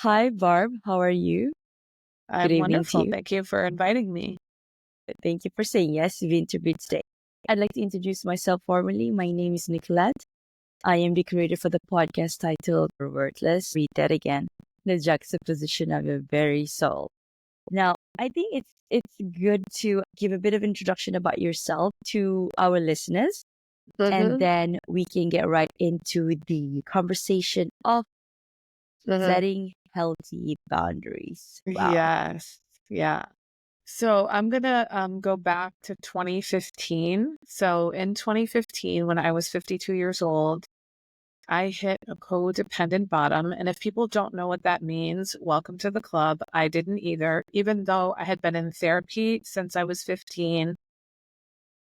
Hi, Barb. How are you? Good I'm evening to wonderful. you. Thank you for inviting me. Thank you for saying yes to the interview today. I'd like to introduce myself formally. My name is Nicolette. I am the creator for the podcast titled Worthless. Read that again. The juxtaposition of your very soul. Now, I think it's good to give a bit of introduction about yourself to our listeners, and Mm-hmm. then we can get right into the conversation of Mm-hmm. setting healthy boundaries. Wow. Yes. Yeah. So I'm gonna go back to 2015. So in 2015, when I was 52 years old, I hit a codependent bottom. And if people don't know what that means, welcome to the club. I didn't either, even though I had been in therapy since I was 15,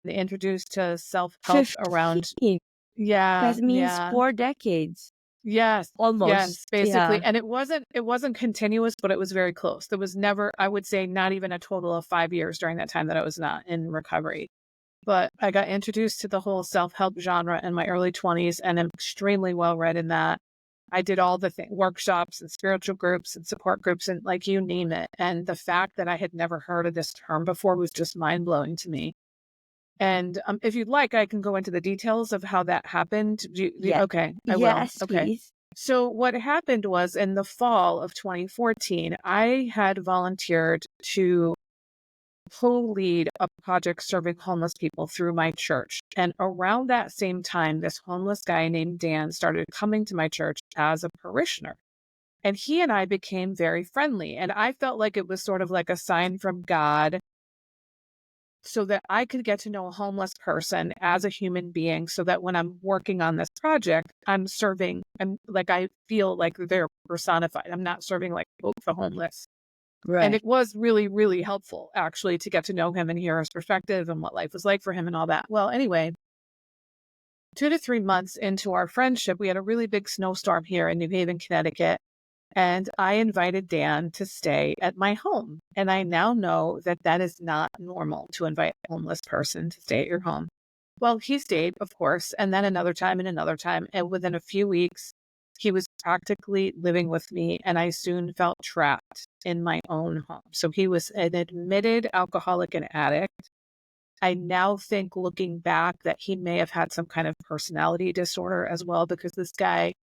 introduced to self-help around. 15. Yeah, That means yeah. 4 decades. Yes, yes, Almost. basically. Yeah. And it wasn't continuous, but it was very close. There was never, I would say, not even a total of 5 years during that time that I was not in recovery. But I got introduced to the whole self-help genre in my early 20s and am extremely well read in that. I did all the workshops and spiritual groups and support groups and like you name it. And the fact that I had never heard of this term before was just mind-blowing to me. And if you'd like, I can go into the details of how that happened. Yeah. Okay, I will. Yes, Okay. please. So what happened was in the fall of 2014, I had volunteered to co-lead a project serving homeless people through my church. And around that same time, this homeless guy named Dan started coming to my church as a parishioner. And he and I became very friendly. And I felt like it was sort of like a sign from God so that I could get to know a homeless person as a human being so that when I'm working on this project, I'm like, I feel like they're personified. I'm not serving like the homeless. And Right. it was really, really helpful actually to get to know him and hear his perspective and what life was like for him and all that. Well, anyway, 2 to 3 months into our friendship, we had a really big snowstorm here in New Haven, Connecticut. And I invited Dan to stay at my home. And I now know that that is not normal to invite a homeless person to stay at your home. Well, he stayed, of course, and then another time and another time. And within a few weeks, he was practically living with me. And I soon felt trapped in my own home. So he was an admitted alcoholic and addict. I now think looking back that he may have had some kind of personality disorder as well, because this guy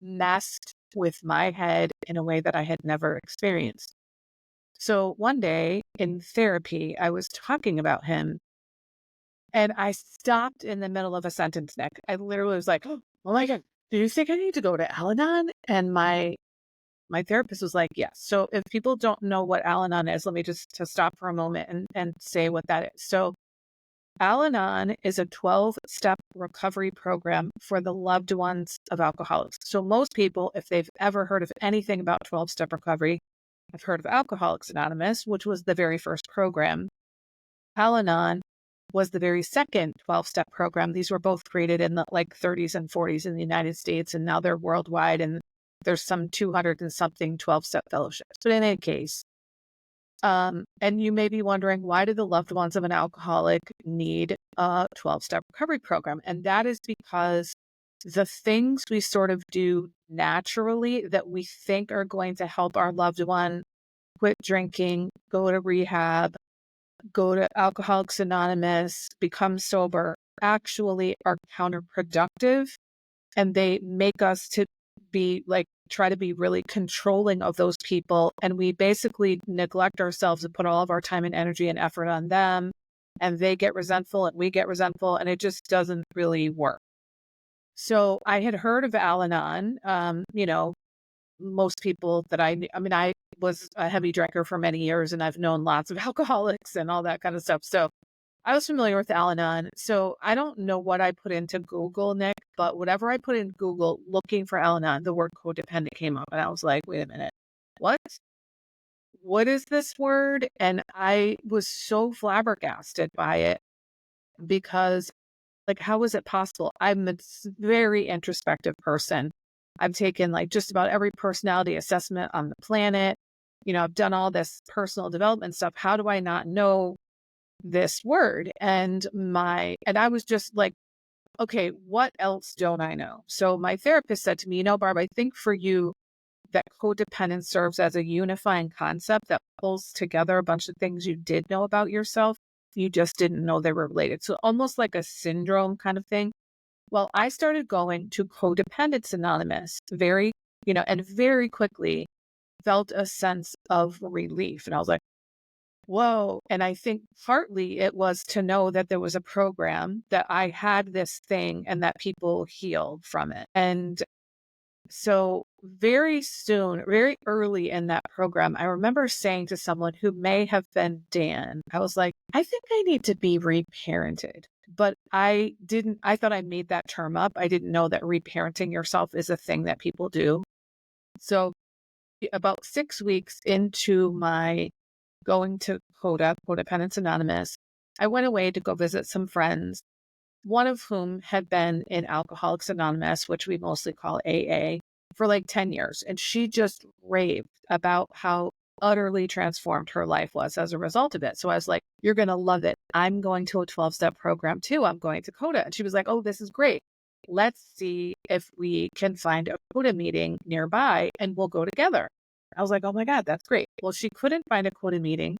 messed with my head in a way that I had never experienced. So one day in therapy, I was talking about him and I stopped in the middle of a sentence, Nick. I literally was like, oh my God, do you think I need to go to Al-Anon? And my therapist was like, yes. So if people don't know what Al-Anon is, let me just to stop for a moment and say what that is. So Al-Anon is a 12-step recovery program for the loved ones of alcoholics. So most people, if they've ever heard of anything about 12-step recovery, have heard of Alcoholics Anonymous, which was the very first program. Al-Anon was the very second 12-step program. These were both created in the 30s and 40s in the United States, and now they're worldwide, and there's some 200 and something 12-step fellowships. But in any case, and you may be wondering, why do the loved ones of an alcoholic need a 12-step recovery program? And that is because the things we sort of do naturally that we think are going to help our loved one quit drinking, go to rehab, go to Alcoholics Anonymous, become sober, actually are counterproductive. And they make us to be try to be really controlling of those people. And we basically neglect ourselves and put all of our time and energy and effort on them. And they get resentful and we get resentful. And it just doesn't really work. So I had heard of Al-Anon. Most people that I was a heavy drinker for many years and I've known lots of alcoholics and all that kind of stuff. So I was familiar with Al-Anon. So I don't know what I put into Google, Nick, but whatever I put in Google looking for Al-Anon, the word codependent came up. And I was like, wait a minute, what? What is this word? And I was so flabbergasted by it because, how is it possible? I'm a very introspective person. I've taken just about every personality assessment on the planet. I've done all this personal development stuff. How do I not know this word? And I was just like, okay, what else don't I know? So my therapist said to me, Barb, I think for you, that codependence serves as a unifying concept that pulls together a bunch of things you did know about yourself. You just didn't know they were related. So almost like a syndrome kind of thing. Well, I started going to Codependence Anonymous and very quickly felt a sense of relief. And I was like, whoa. And I think partly it was to know that there was a program, that I had this thing and that people healed from it. And so very soon, very early in that program, I remember saying to someone who may have been Dan, I was like, I think I need to be reparented. But I thought I made that term up. I didn't know that reparenting yourself is a thing that people do. So about 6 weeks into my going to Codependence Anonymous, I went away to go visit some friends, one of whom had been in Alcoholics Anonymous, which we mostly call AA, for like 10 years. And she just raved about how utterly transformed her life was as a result of it. So I was like, you're going to love it. I'm going to a 12-step program too. I'm going to Coda. And she was like, oh, this is great. Let's see if we can find a Coda meeting nearby and we'll go together. I was like, oh my God, that's great. Well, she couldn't find a Coda meeting,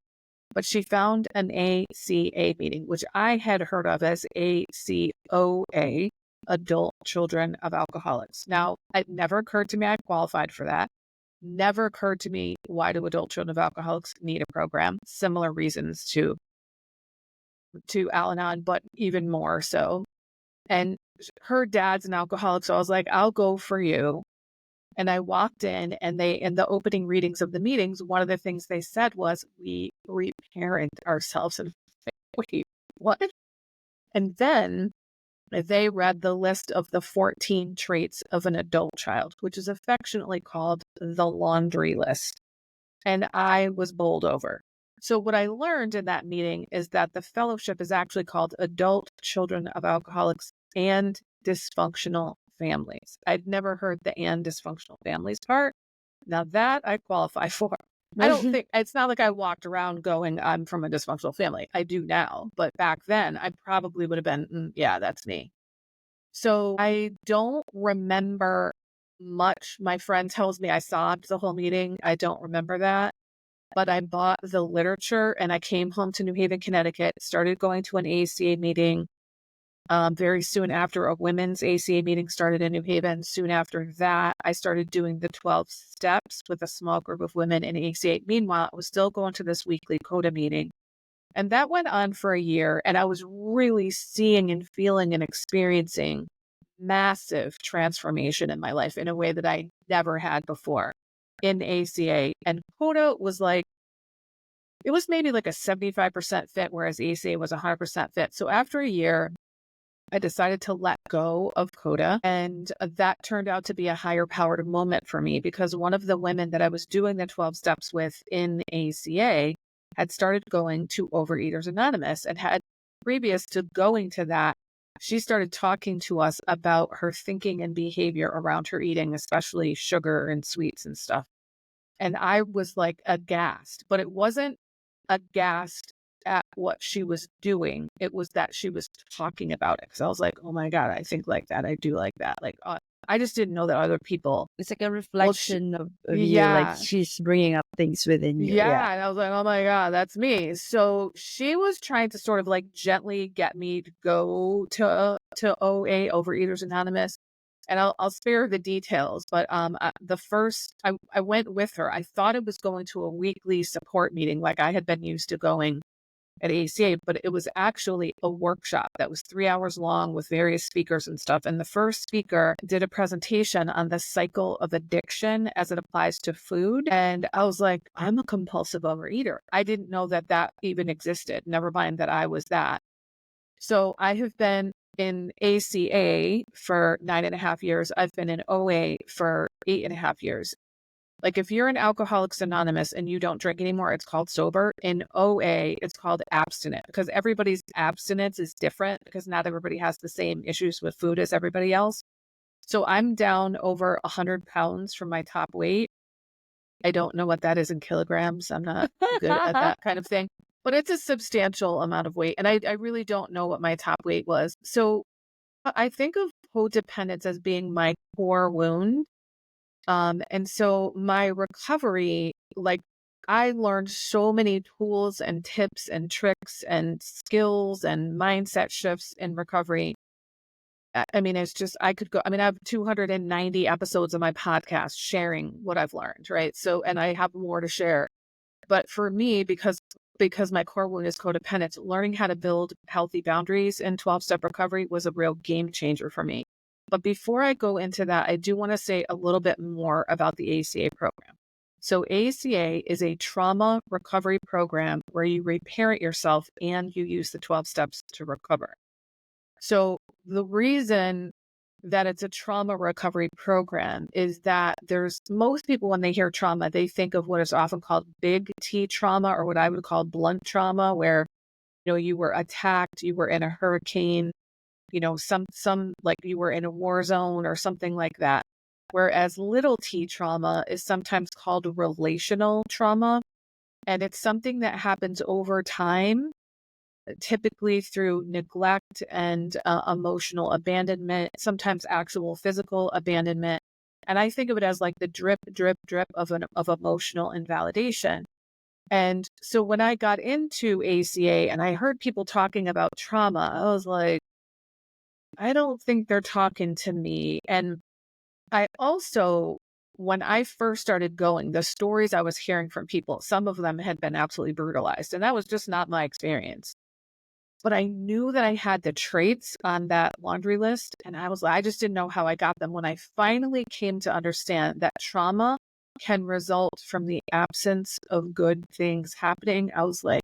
but she found an ACA meeting, which I had heard of as ACOA, Adult Children of Alcoholics. Now, it never occurred to me I qualified for that. Never occurred to me, why do adult children of alcoholics need a program? Similar reasons to Al-Anon, but even more so. And her dad's an alcoholic, so I was like, I'll go for you. And I walked in, and in the opening readings of the meetings, one of the things they said was, we reparent ourselves. And wait, what? And then they read the list of the 14 traits of an adult child, which is affectionately called the laundry list. And I was bowled over. So what I learned in that meeting is that the fellowship is actually called Adult Children of Alcoholics and Dysfunctional Families. I'd never heard the and dysfunctional families part. Now that I qualify for. I don't think, it's not like I walked around going, I'm from a dysfunctional family. I do now. But back then, I probably would have been, yeah, that's me. So I don't remember much. My friend tells me I sobbed the whole meeting. I don't remember that. But I bought the literature and I came home to New Haven, Connecticut, started going to an ACA meeting. Very soon after, a women's ACA meeting started in New Haven. Soon after that, I started doing the 12 steps with a small group of women in ACA. Meanwhile, I was still going to this weekly CODA meeting. And that went on for a year. And I was really seeing and feeling and experiencing massive transformation in my life in a way that I never had before in ACA. And CODA was like, it was maybe like a 75% fit, whereas ACA was 100% fit. So after a year, I decided to let go of CODA, and that turned out to be a higher powered moment for me, because one of the women that I was doing the 12 steps with in ACA had started going to Overeaters Anonymous, and had, previous to going to that, she started talking to us about her thinking and behavior around her eating, especially sugar and sweets and stuff. And I was like aghast, but it wasn't aghast at what she was doing. It was that she was talking about it. Cause I was like, oh my God, I think like that. I do like that. Like, I just didn't know that other people. It's like a reflection of you. Yeah. Like she's bringing up things within you. Yeah. And I was like, oh my God, that's me. So she was trying to sort of like gently get me to go to OA, Overeaters Anonymous. And I'll spare the details, but I went with her. I thought it was going to a weekly support meeting like I had been used to going at ACA, but it was actually a workshop that was 3 hours long with various speakers and stuff. And the first speaker did a presentation on the cycle of addiction as it applies to food. And I was like, I'm a compulsive overeater. I didn't know that that even existed. Never mind that I was that. So I have been in ACA for 9.5 years. I've been in OA for 8.5 years. Like if you're in Alcoholics Anonymous and you don't drink anymore, it's called sober. In OA, it's called abstinent, because everybody's abstinence is different, because not everybody has the same issues with food as everybody else. So I'm down over 100 pounds from my top weight. I don't know what that is in kilograms. I'm not good at that kind of thing, but it's a substantial amount of weight. And I really don't know what my top weight was. So I think of codependence as being my core wound. And so my recovery, like I learned so many tools and tips and tricks and skills and mindset shifts in recovery. I mean, it's just, I could go, I mean, I have 290 episodes of my podcast sharing what I've learned, right? So, and I have more to share. But for me, because my core wound is codependence, learning how to build healthy boundaries in 12-step recovery was a real game changer for me. But before I go into that, I do want to say a little bit more about the ACA program. So ACA is a trauma recovery program where you reparent yourself and you use the 12 steps to recover. So the reason that it's a trauma recovery program is that there's most people, when they hear trauma, they think of what is often called big T trauma, or what I would call blunt trauma, where, you were attacked, you were in a hurricane, some like you were in a war zone or something like that. Whereas little T trauma is sometimes called relational trauma. And it's something that happens over time, typically through neglect and emotional abandonment, sometimes actual physical abandonment. And I think of it as like the drip, drip, drip of emotional invalidation. And so when I got into ACA and I heard people talking about trauma, I was like, I don't think they're talking to me. And I also, when I first started going, the stories I was hearing from people, some of them had been absolutely brutalized, and that was just not my experience. But I knew that I had the traits on that laundry list, and I just didn't know how I got them. When I finally came to understand that trauma can result from the absence of good things happening, I was like,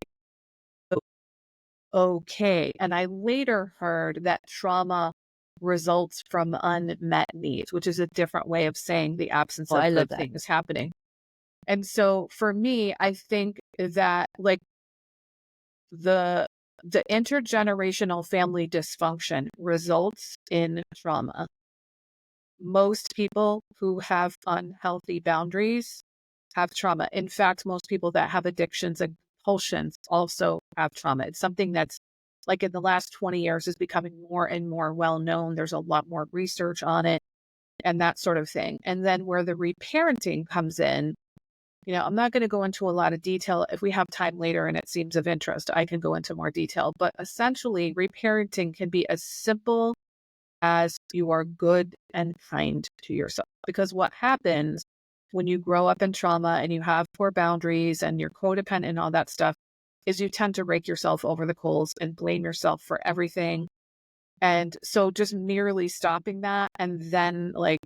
okay. And I later heard that trauma results from unmet needs, which is a different way of saying the absence Oh, of I love good that. things happening. And so for me, I think that like the intergenerational family dysfunction results in trauma. Most people who have unhealthy boundaries have trauma. In fact, most people that have addictions and compulsions also have trauma. It's something that's like in the last 20 years is becoming more and more well known. There's a lot more research on it and that sort of thing. And then where the reparenting comes in, I'm not going to go into a lot of detail. If we have time later and it seems of interest, I can go into more detail. But essentially, reparenting can be as simple as you are good and kind to yourself. Because what happens when you grow up in trauma and you have poor boundaries and you're codependent and all that stuff is you tend to rake yourself over the coals and blame yourself for everything. And so just merely stopping that and then like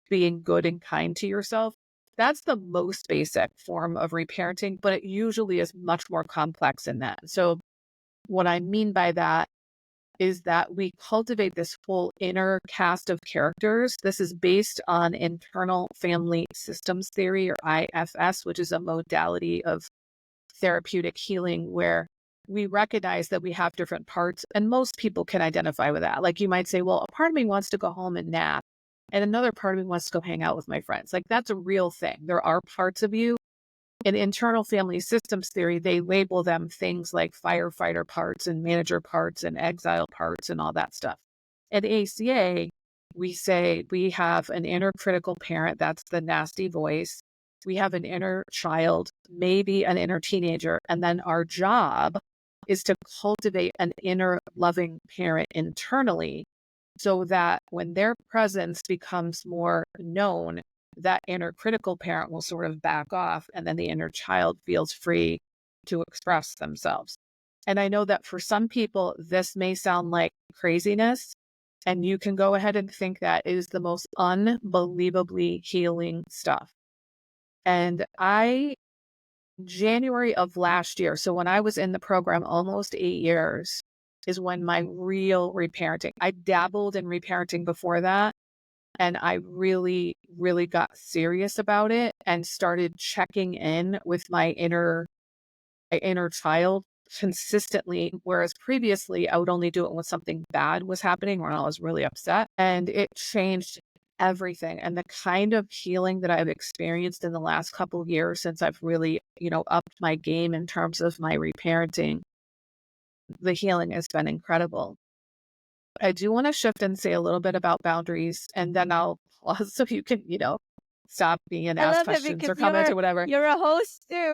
being good and kind to yourself, that's the most basic form of reparenting, but it usually is much more complex than that. So what I mean by that is that we cultivate this whole inner cast of characters. This is based on internal family systems theory, or IFS, which is a modality of therapeutic healing where we recognize that we have different parts, and most people can identify with that. Like you might say, well, a part of me wants to go home and nap, and another part of me wants to go hang out with my friends. Like that's a real thing. There are parts of you. In internal family systems theory, they label them things like firefighter parts and manager parts and exile parts and all that stuff. At ACA, we say we have an inner critical parent, that's the nasty voice. We have an inner child, maybe an inner teenager. And then our job is to cultivate an inner loving parent internally so that when their presence becomes more known, that inner critical parent will sort of back off and then the inner child feels free to express themselves. And I know that for some people, this may sound like craziness, and you can go ahead and think that is the most unbelievably healing stuff. And January of last year, so when I was in the program almost 8 years, is when my real reparenting, I dabbled in reparenting before that. And I really, really got serious about it and started checking in with my inner child consistently. Whereas previously I would only do it when something bad was happening or I was really upset. And it changed everything. And the kind of healing that I've experienced in the last couple of years since I've really, upped my game in terms of my reparenting, the healing has been incredible. I do want to shift and say a little bit about boundaries, and then I'll pause so you can, stop being I asked love it questions or because comment or whatever. you're a host too.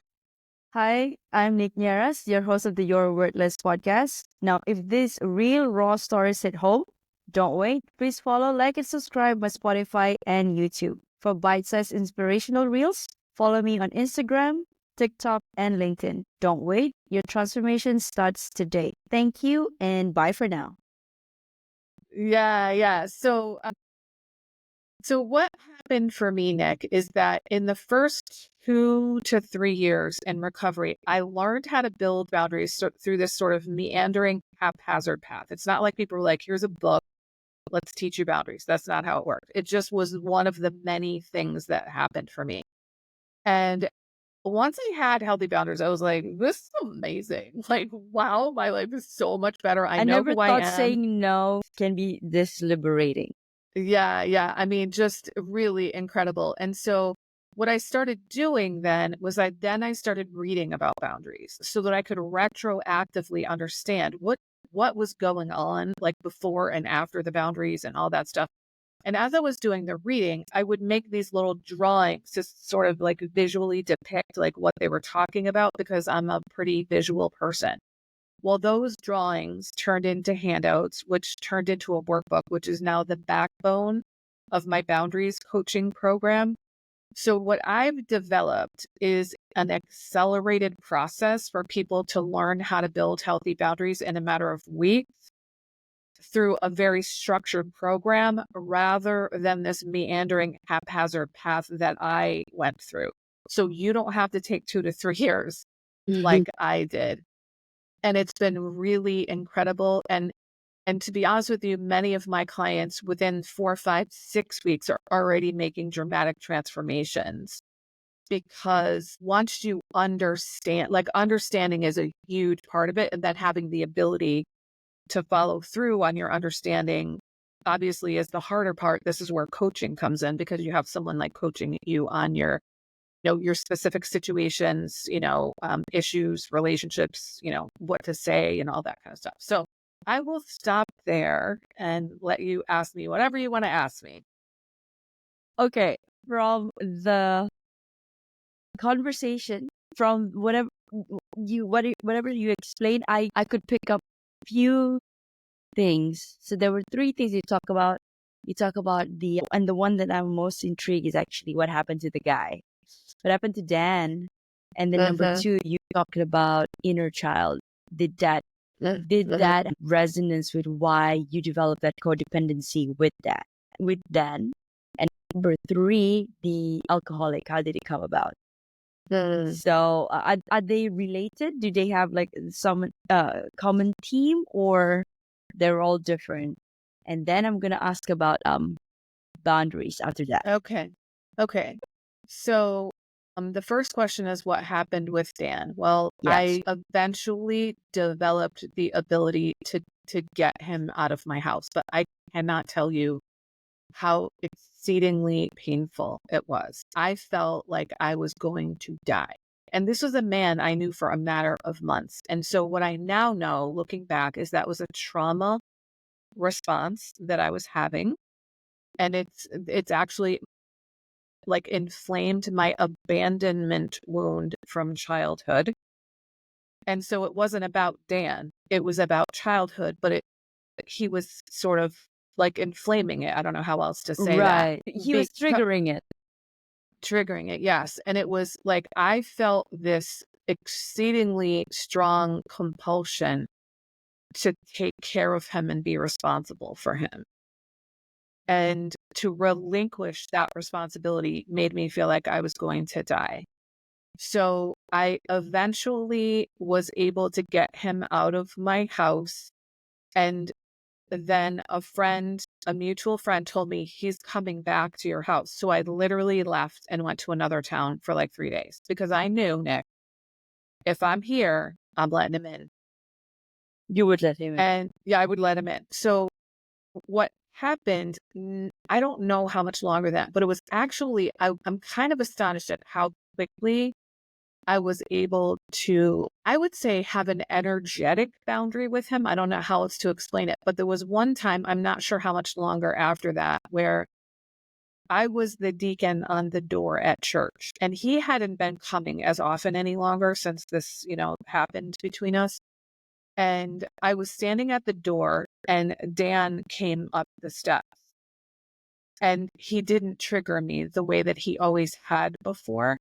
Hi, I'm Nick Nieras, your host of the Your Wordless podcast. Now, if this real raw stories hit home, don't wait. Please follow, like, and subscribe my Spotify and YouTube. For bite-sized inspirational reels, follow me on Instagram, TikTok, and LinkedIn. Don't wait. Your transformation starts today. Thank you, and bye for now. Yeah. So what happened for me, Nick, is that in the first 2 to 3 years in recovery, I learned how to build boundaries through this sort of meandering haphazard path. It's not like people were like, here's a book, let's teach you boundaries. That's not how it worked. It just was one of the many things that happened for me. And once I had healthy boundaries, I was like, this is amazing. Like, wow, my life is so much better. I I know never who I thought am. saying no can be this liberating. Yeah. I mean, just really incredible. And so what I started doing then was I started reading about boundaries so that I could retroactively understand what was going on like before and after the boundaries and all that stuff. And as I was doing the reading, I would make these little drawings to sort of like visually depict like what they were talking about because I'm a pretty visual person. Well, those drawings turned into handouts, which turned into a workbook, which is now the backbone of my boundaries coaching program. So what I've developed is an accelerated process for people to learn how to build healthy boundaries in a matter of weeks through a very structured program rather than this meandering haphazard path that I went through. So you don't have to take 2 to 3 years like I did. And it's been really incredible. And to be honest with you, many of my clients within 4, 5, 6 weeks are already making dramatic transformations because once you understand, like understanding is a huge part of it, and then having the ability to follow through on your understanding obviously is the harder part. This is where coaching comes in because you have someone like coaching you on your your specific situations, issues, relationships, what to say and all that kind of stuff. So I will stop there and let you ask me whatever you want to ask me. Okay, from the conversation, from whatever you explained, I could pick up few things. So there were three things you talk about. You talk about and the one that I'm most intrigued is actually what happened to the guy. What happened to Dan? And then number two, you talked about inner child. Did that resonance with why you developed that codependency with Dan? And number three, the alcoholic. How did it come about? So are they related? Do they have like some common theme, or they're all different? And then I'm gonna ask about boundaries after that. Okay. So the first question is what happened with Dan? Well, Yes. I eventually developed the ability to get him out of my house, but I cannot tell you how exceedingly painful it was. I felt like I was going to die. And this was a man I knew for a matter of months. And so what I now know, looking back, is that was a trauma response that I was having. And it's actually like inflamed my abandonment wound from childhood. And so it wasn't about Dan. It was about childhood, but he was sort of like inflaming it. I don't know how else to say that. Right. He was triggering it. Triggering it, yes. And it was like I felt this exceedingly strong compulsion to take care of him and be responsible for him. And to relinquish that responsibility made me feel like I was going to die. So I eventually was able to get him out of my house. And then a mutual friend told me he's coming back to your house. So I literally left and went to another town for like 3 days because I knew, Nick, if I'm here, I'm letting him in. You would let him in. And yeah, I would let him in. So what happened, I don't know how much longer that, but it was actually, I'm kind of astonished at how quickly I was able to, I would say, have an energetic boundary with him. I don't know how else to explain it, but there was one time, I'm not sure how much longer after that, where I was the deacon on the door at church, and he hadn't been coming as often any longer since this, happened between us. And I was standing at the door, and Dan came up the steps, and he didn't trigger me the way that he always had before.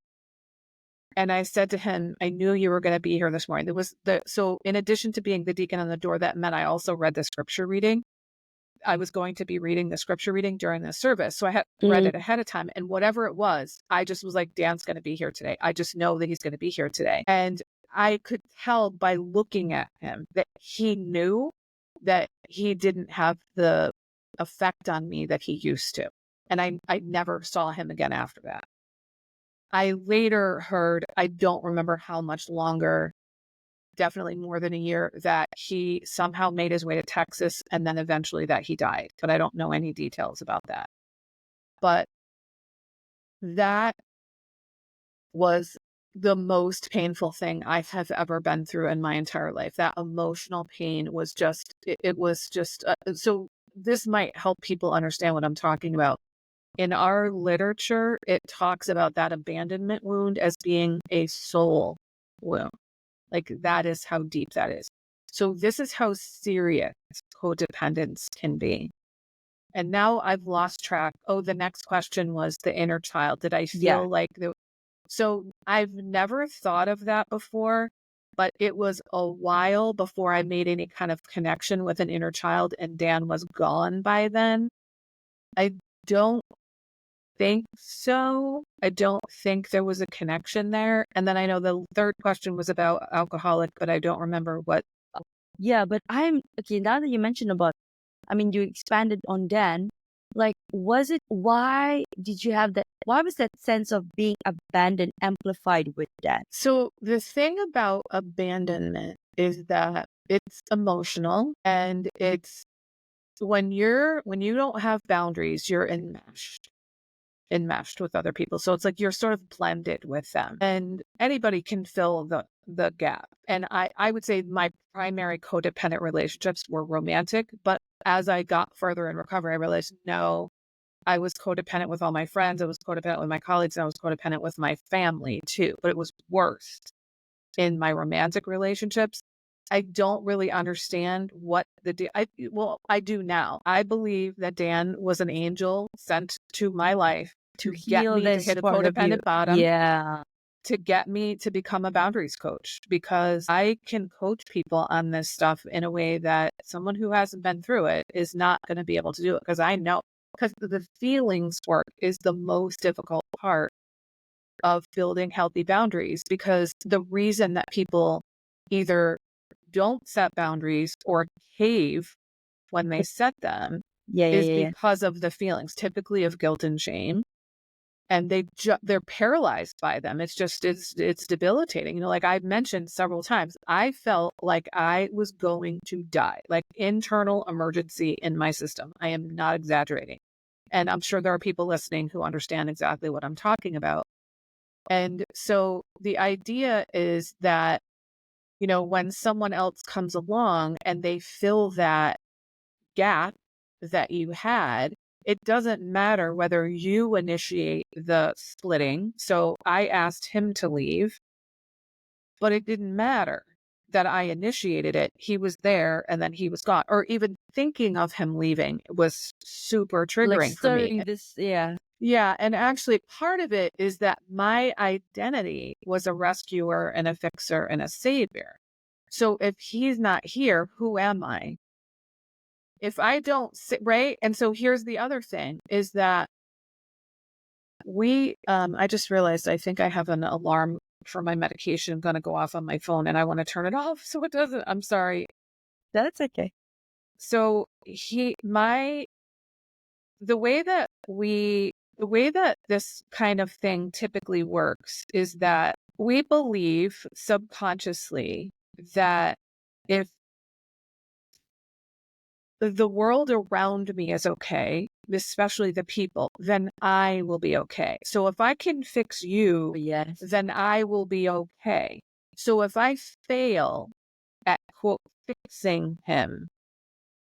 And I said to him, I knew you were going to be here this morning. So in addition to being the deacon on the door, that meant I also read the scripture reading. I was going to be reading the scripture reading during the service. So I had read it ahead of time. And whatever it was, I just was like, Dan's going to be here today. I just know that he's going to be here today. And I could tell by looking at him that he knew that he didn't have the effect on me that he used to. And I never saw him again after that. I later heard, I don't remember how much longer, definitely more than a year, that he somehow made his way to Texas and then eventually that he died. But I don't know any details about that. But that was the most painful thing I have ever been through in my entire life. That emotional pain was just, it was just, so this might help people understand what I'm talking about. In our literature, it talks about that abandonment wound as being a soul wound. Like that is how deep that is. So this is how serious codependence can be. And now I've lost track. Oh, the next question was the inner child. Did I feel like so I've never thought of that before, but it was a while before I made any kind of connection with an inner child, and Dan was gone by then. I don't think so. I don't think there was a connection there. And then I know the third question was about alcoholic, but I don't remember what. Yeah, but okay, now that you mentioned you expanded on Dan, like, why was that sense of being abandoned amplified with Dan? So the thing about abandonment is that it's emotional, and it's when you don't have boundaries, you're enmeshed with other people. So it's like you're sort of blended with them, and anybody can fill the gap. And I would say my primary codependent relationships were romantic, but as I got further in recovery, I realized, no, I was codependent with all my friends. I was codependent with my colleagues, and I was codependent with my family too, but it was worse in my romantic relationships. I don't really understand what I do now. I believe that Dan was an angel sent to my life To get heal me to this hit a part of you. codependent bottom, Yeah. to get me to become a boundaries coach, because I can coach people on this stuff in a way that someone who hasn't been through it is not going to be able to do it. Because I know, because the feelings work is the most difficult part of building healthy boundaries, because the reason that people either don't set boundaries or cave when they set them is Yeah. because of the feelings, typically of guilt and shame. And they're paralyzed by them. It's debilitating. Like I've mentioned several times, I felt like I was going to die, like internal emergency in my system. I am not exaggerating. And I'm sure there are people listening who understand exactly what I'm talking about. And so the idea is that, when someone else comes along and they fill that gap that you had, it doesn't matter whether you initiate the splitting. So I asked him to leave, but it didn't matter that I initiated it. He was there and then he was gone. Or even thinking of him leaving was super triggering for me. Yeah. And actually, part of it is that my identity was a rescuer and a fixer and a savior. So if he's not here, who am I? If I don't sit right. And so here's the other thing is that I just realized I think I have an alarm for my medication going to go off on my phone, and I want to turn it off so it doesn't. I'm sorry. That's okay. So the way that this kind of thing typically works is that we believe subconsciously that if the world around me is okay, especially the people, then I will be okay. So if I can fix you, Yes. then I will be okay. So if I fail at quote fixing him,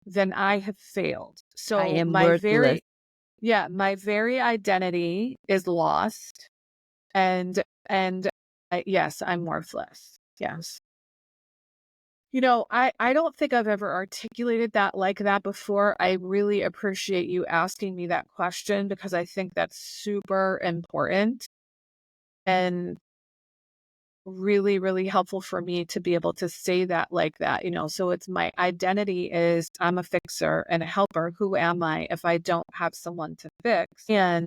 then I have failed. So I am worthless. Yeah, my very identity is lost, and yes, I'm worthless. Yes. I don't think I've ever articulated that like that before. I really appreciate you asking me that question because I think that's super important and really, really helpful for me to be able to say that like that. So it's my identity is I'm a fixer and a helper. Who am I if I don't have someone to fix? And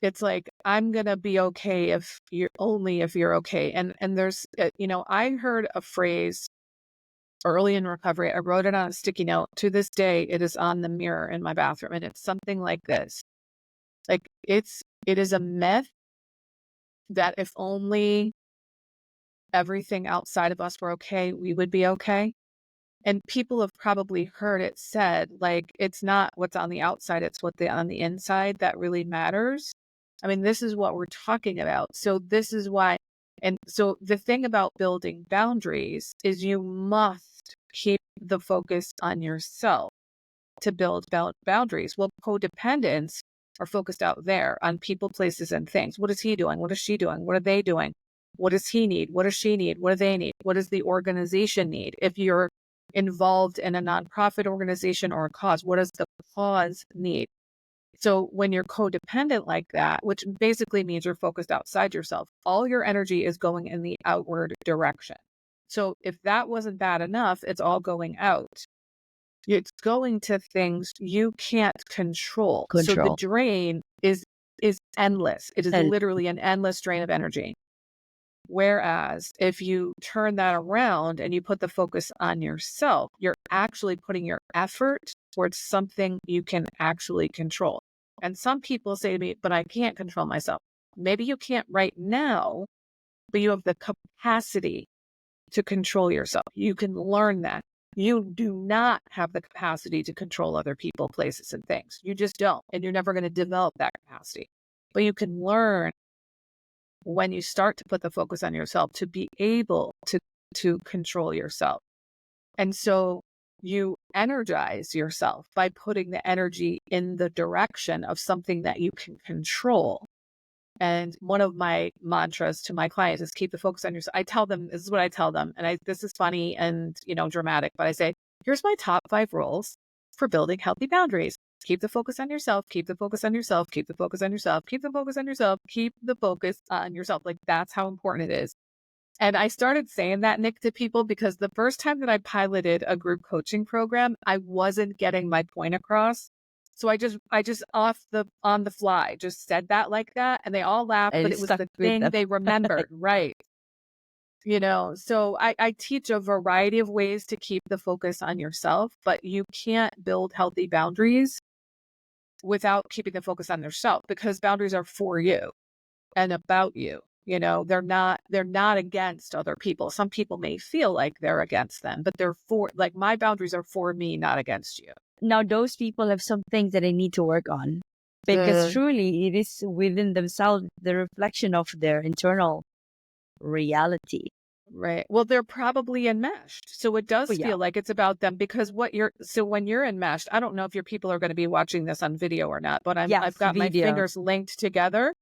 it's like, I'm going to be okay if you're okay. And there's, I heard a phrase early in recovery. I wrote it on a sticky note. To this day, it is on the mirror in my bathroom. And it's something like this. Like it is a myth that if only everything outside of us were okay, we would be okay. And people have probably heard it said, like, it's not what's on the outside, it's on the inside that really matters. I mean, this is what we're talking about. So this is why. And so the thing about building boundaries is you must keep the focus on yourself to build boundaries. Well, codependents are focused out there on people, places, and things. What is he doing? What is she doing? What are they doing? What does he need? What does she need? What do they need? What does the organization need? If you're involved in a nonprofit organization or a cause, what does the cause need? So when you're codependent like that, which basically means you're focused outside yourself, all your energy is going in the outward direction. So if that wasn't bad enough, it's all going out. It's going to things you can't control. So the Control. drain is endless. It is And literally an endless drain of energy. Whereas if you turn that around and you put the focus on yourself, you're actually putting your effort towards something you can actually control. And some people say to me, but I can't control myself. Maybe you can't right now, but you have the capacity to control yourself. You can learn that. You do not have the capacity to control other people, places, and things. You just don't. And you're never going to develop that capacity. But you can learn when you start to put the focus on yourself to be able to control yourself. And so you energize yourself by putting the energy in the direction of something that you can control. And one of my mantras to my clients is keep the focus on yourself. I tell them, this is what I tell them. And this is funny and, dramatic, but I say, here's my top 5 rules for building healthy boundaries. Keep the focus on yourself, keep the focus on yourself, keep the focus on yourself, keep the focus on yourself, keep the focus on yourself. Like that's how important it is. And I started saying that, Nick, to people because the first time that I piloted a group coaching program, I wasn't getting my point across. So I just on the fly just said that like that, and they all laughed, but it was the thing they remembered, right? So I teach a variety of ways to keep the focus on yourself, but you can't build healthy boundaries without keeping the focus on yourself because boundaries are for you and about you. They're not against other people. Some people may feel like they're against them, but they're for, like, my boundaries are for me, not against you. now those people have some things that they need to work on because truly it is within themselves the reflection of their internal reality. Right. Well, they're probably enmeshed. So it does yeah. feel like it's about them because when you're enmeshed, I don't know if your people are going to be watching this on video or not, but I've got my fingers linked together.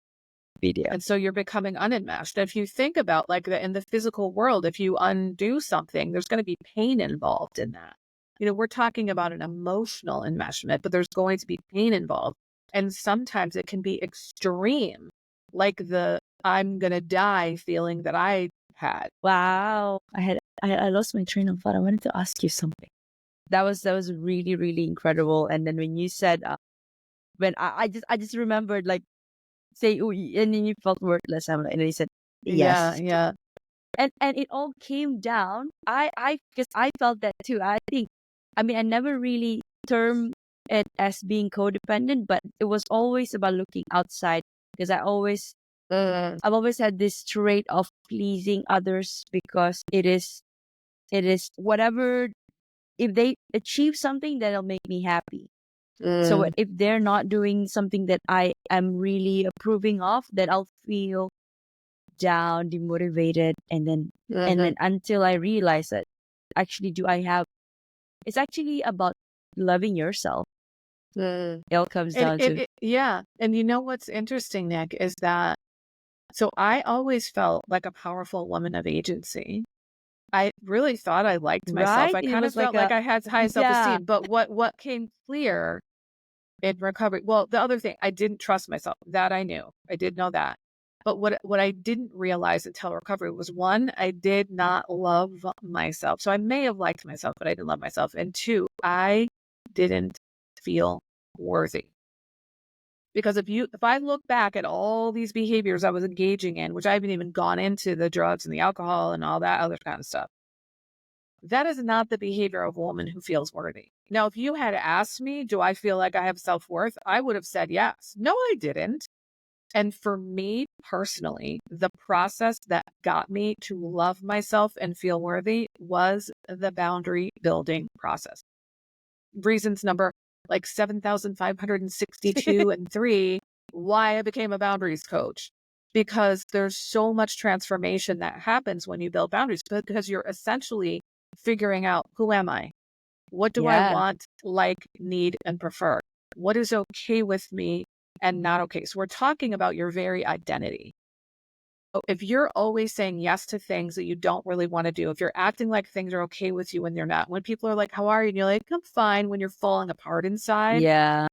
Video. And so you're becoming unenmeshed. If you think about like in the physical world, if you undo something, there's going to be pain involved in that. We're talking about an emotional enmeshment, but there's going to be pain involved. And sometimes it can be extreme, like the I'm going to die feeling that I had. Wow. I lost my train of thought. I wanted to ask you something. That was really, really incredible. And then when you said, when I just remembered, like, say, "Oh," and then you felt worthless. And then you said, yes. Yeah. And it all came down. Because I felt that too. I never really termed it as being codependent, but it was always about looking outside because I've always had this trait of pleasing others because it is whatever, if they achieve something that'll make me happy. So if they're not doing something that I am really approving of, then I'll feel down, demotivated, and then until I realize that actually it's actually about loving yourself. It all comes down to. Yeah. And you know what's interesting, Nick, is that so I always felt like a powerful woman of agency. I really thought I liked myself. Right? I It kind of was like felt like a, I had high yeah, self-esteem. But what came clear in recovery, well, the other thing, I didn't trust myself. That I knew. I did know that. But what I didn't realize until recovery was, one, I did not love myself. So I may have liked myself, but I didn't love myself. And two, I didn't feel worthy. Because if I look back at all these behaviors I was engaging in, which I haven't even gone into the drugs and the alcohol and all that other kind of stuff, that is not the behavior of a woman who feels worthy. Now, if you had asked me, do I feel like I have self-worth? I would have said yes. No, I didn't. And for me personally, the process that got me to love myself and feel worthy was the boundary building process. Reasons number like 7,562 and 3, why I became a boundaries coach. Because there's so much transformation that happens when you build boundaries, because you're essentially figuring out, who am I? What do I yeah, want, like, need, and prefer? What is okay with me and not okay? So we're talking about your very identity. So if you're always saying yes to things that you don't really want to do, if you're acting like things are okay with you when they're not, when people are like, how are you? And you're like, I'm fine, when you're falling apart inside, yeah.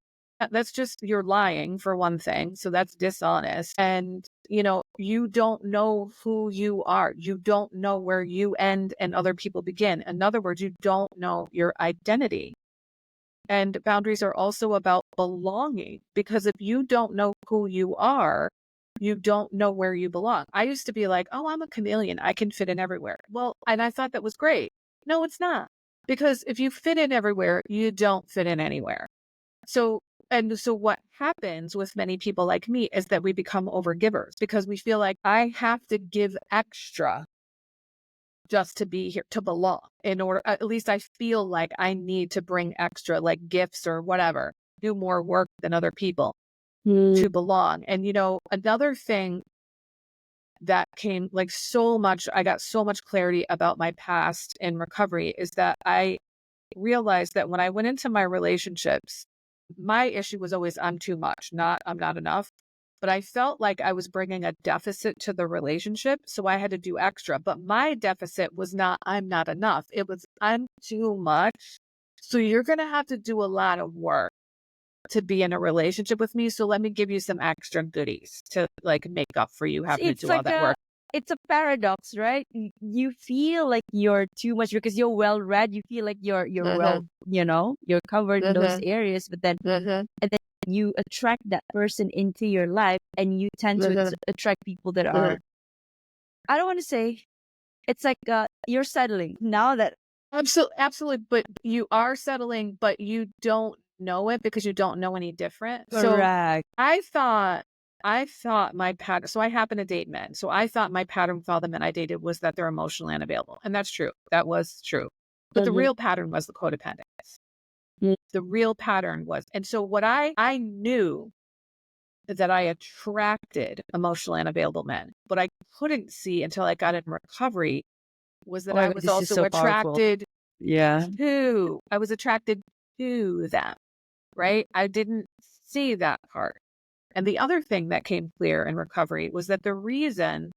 that's just, you're lying for one thing. So that's dishonest. And, you don't know who you are. You don't know where you end and other people begin. In other words, you don't know your identity. And boundaries are also about belonging, because if you don't know who you are, you don't know where you belong. I used to be like, oh, I'm a chameleon. I can fit in everywhere. Well, and I thought that was great. No, it's not. Because if you fit in everywhere, you don't fit in anywhere. So what happens with many people like me is that we become overgivers, because we feel like I have to give extra just to be here, to belong, in order, at least I feel like I need to bring extra, like gifts or whatever, do more work than other people Mm. to belong. And, another thing that came like I got so much clarity about my past in recovery is that I realized that when I went into my relationships, my issue was always, I'm too much, not I'm not enough. But I felt like I was bringing a deficit to the relationship, so I had to do extra. But my deficit was not, I'm not enough. It was, I'm too much. So you're going to have to do a lot of work to be in a relationship with me. So let me give you some extra goodies to like make up for you having to It's do all like that work. it's a paradox, right? You feel like you're too much because you're well read. You feel like you're well, you're covered in those areas, but then and then you attract that person into your life, and you tend to attract people that are. I don't want to say it's like you're settling now that. Absolutely, absolutely. But you are settling, but you don't know it because you don't know any different. So Correct. I thought, my pattern. So I happen to date men. So I thought my pattern with all the men I dated was that they're emotionally unavailable, and that's true. That was true. But the real pattern was the codependence. Mhm. The real pattern was, and so what I knew that I attracted emotionally unavailable men. What I couldn't see until I got in recovery was Oh that my I God, was this is also so powerful. attracted Yeah. I was attracted to them, right? I didn't see that part. And the other thing that came clear in recovery was that the reason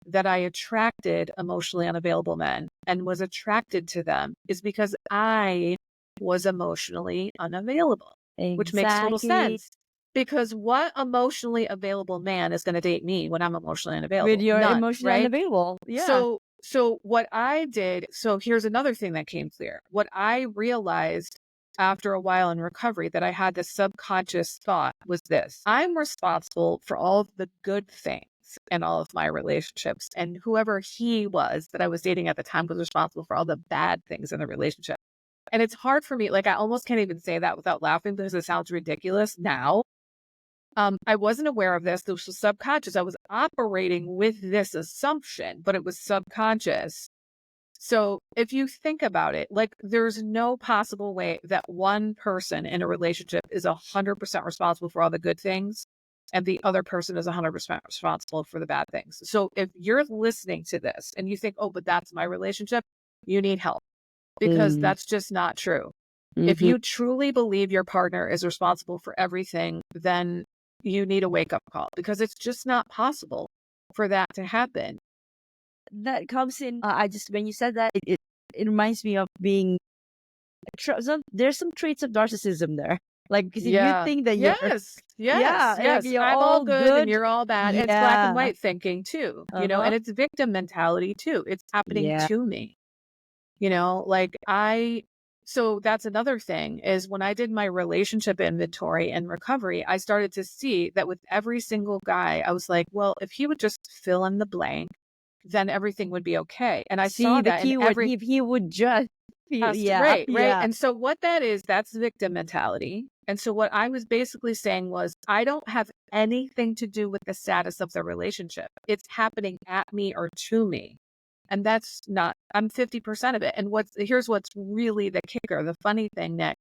that I attracted emotionally unavailable men and was attracted to them is because I was emotionally unavailable, which makes total Exactly. sense. Because what emotionally available man is going to date me when I'm emotionally With unavailable? your None, emotional right? unavailable. Yeah. So what I did, so here's another thing that came clear. What I realized after a while in recovery that I had this subconscious thought was this: I'm responsible for all of the good things in all of my relationships. And whoever he was that I was dating at the time was responsible for all the bad things in the relationship. And it's hard for me, like I almost can't even say that without laughing because it sounds ridiculous now. I wasn't aware of this. This was subconscious. I was operating with this assumption, but it was subconscious. So if you think about it, like there's no possible way that one person in a relationship is 100% responsible for all the good things and the other person is 100% responsible for the bad things. So if you're listening to this and you think, oh, but that's my relationship, you need help, because Mm. that's just not true. If Mm-hmm. you truly believe your partner is responsible for everything, then you need a wake up call because it's just not possible for that to happen. That comes in. I just when you said that, it reminds me of being. There's some traits of narcissism there. Like because if you Yeah. think that you're, Yes. Yes. yeah, like Yes. you're I'm all all good and good. you're all bad. And it's black and Yeah. white thinking too, Uh-huh. and it's victim mentality too. It's happening Yeah. to me, like so that's another thing is when I did my relationship inventory and recovery, I started to see that with every single guy, I was like, well, if he would just fill in the blank, then everything would be okay. And I See saw the that in keyword. every If he would just, past, yeah, right, right. yeah. And so what that is, that's victim mentality. And so what I was basically saying was, I don't have anything to do with the status of the relationship. It's happening at me or to me. And that's not, I'm 50% of it. And here's what's really the kicker, the funny thing, Nick.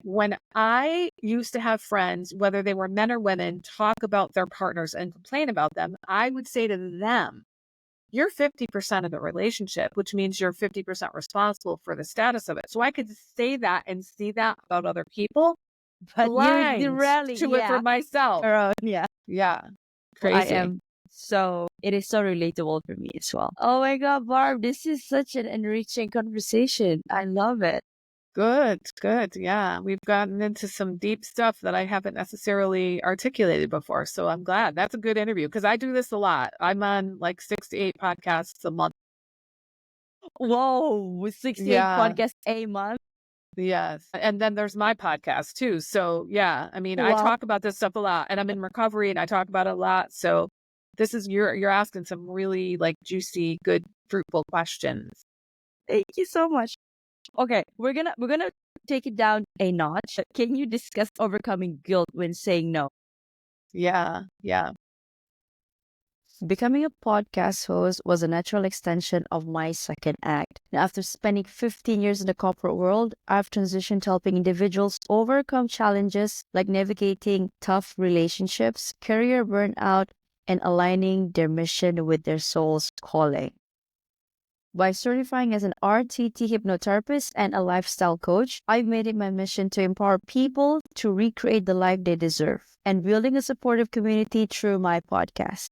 When I used to have friends, whether they were men or women, talk about their partners and complain about them, I would say to them, you're 50% of the relationship, which means you're 50% responsible for the status of it. So I could say that and see that about other people, But you blind rarely, to it for yeah, myself. your own, yeah. Yeah. Well, I Crazy. am it is so relatable for me as well. Oh my God, Barb, this is such an enriching conversation. I love it. Good, good. Yeah. We've gotten into some deep stuff that I haven't necessarily articulated before. So I'm glad. That's a good interview because I do this a lot. I'm on like 6 to 8 podcasts a month. Whoa, 68 Yeah. podcasts a month. Yes. And then there's my podcast too. So yeah, I mean, I Wow. talk about this stuff a lot and I'm in recovery and I talk about it a lot. So this is, you're asking some really like juicy, good, fruitful questions. Thank you so much. Okay, we're gonna take it down a notch. Can you discuss overcoming guilt when saying no? Yeah. Yeah. Becoming a podcast host was a natural extension of my second act. And after spending 15 years in the corporate world, I've transitioned to helping individuals overcome challenges like navigating tough relationships, career burnout, and aligning their mission with their soul's calling. By certifying as an RTT hypnotherapist and a lifestyle coach, I've made it my mission to empower people to recreate the life they deserve and building a supportive community through my podcast.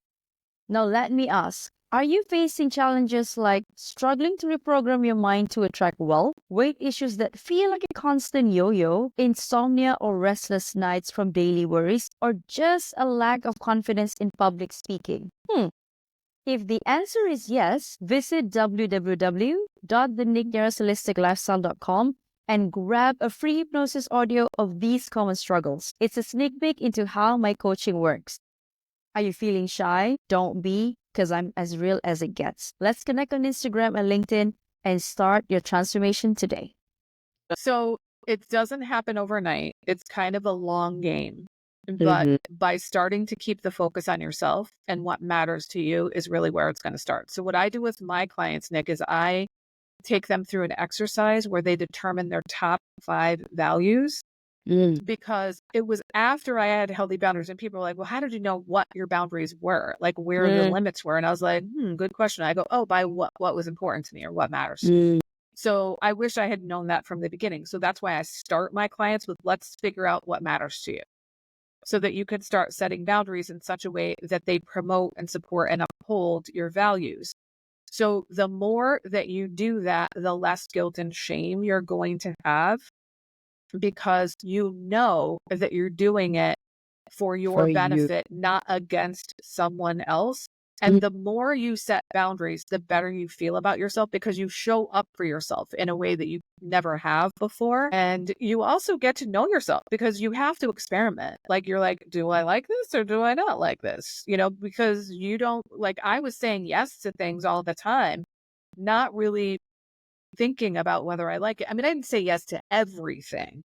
Now, let me ask, are you facing challenges like struggling to reprogram your mind to attract wealth, weight issues that feel like a constant yo-yo, insomnia or restless nights from daily worries, or just a lack of confidence in public speaking? If the answer is yes, visit www.thenicknearestholisticlifestyle.com and grab a free hypnosis audio of these common struggles. It's a sneak peek into how my coaching works. Are you feeling shy? Don't be, because I'm as real as it gets. Let's connect on Instagram and LinkedIn and start your transformation today. So it doesn't happen overnight. It's kind of a long game. But Mhm. by starting to keep the focus on yourself and what matters to you is really where it's going to start. So what I do with my clients, Nick, is I take them through an exercise where they determine their top 5 values because it was after I had healthy boundaries and people were like, well, how did you know what your boundaries were? Like where the limits were? And I was like, good question. I go, oh, by what was important to me or what matters to me. So I wish I had known that from the beginning. So that's why I start my clients with, let's figure out what matters to you so that you can start setting boundaries in such a way that they promote and support and uphold your values. So the more that you do that, the less guilt and shame you're going to have because you know that you're doing it for your For you. benefit, not against someone else. And the more you set boundaries, the better you feel about yourself because you show up for yourself in a way that you never have before. And you also get to know yourself because you have to experiment. Like, you're like, do I like this or do I not like this? Because you don't, like, I was saying yes to things all the time, not really thinking about whether I like it. I mean, I didn't say yes to everything.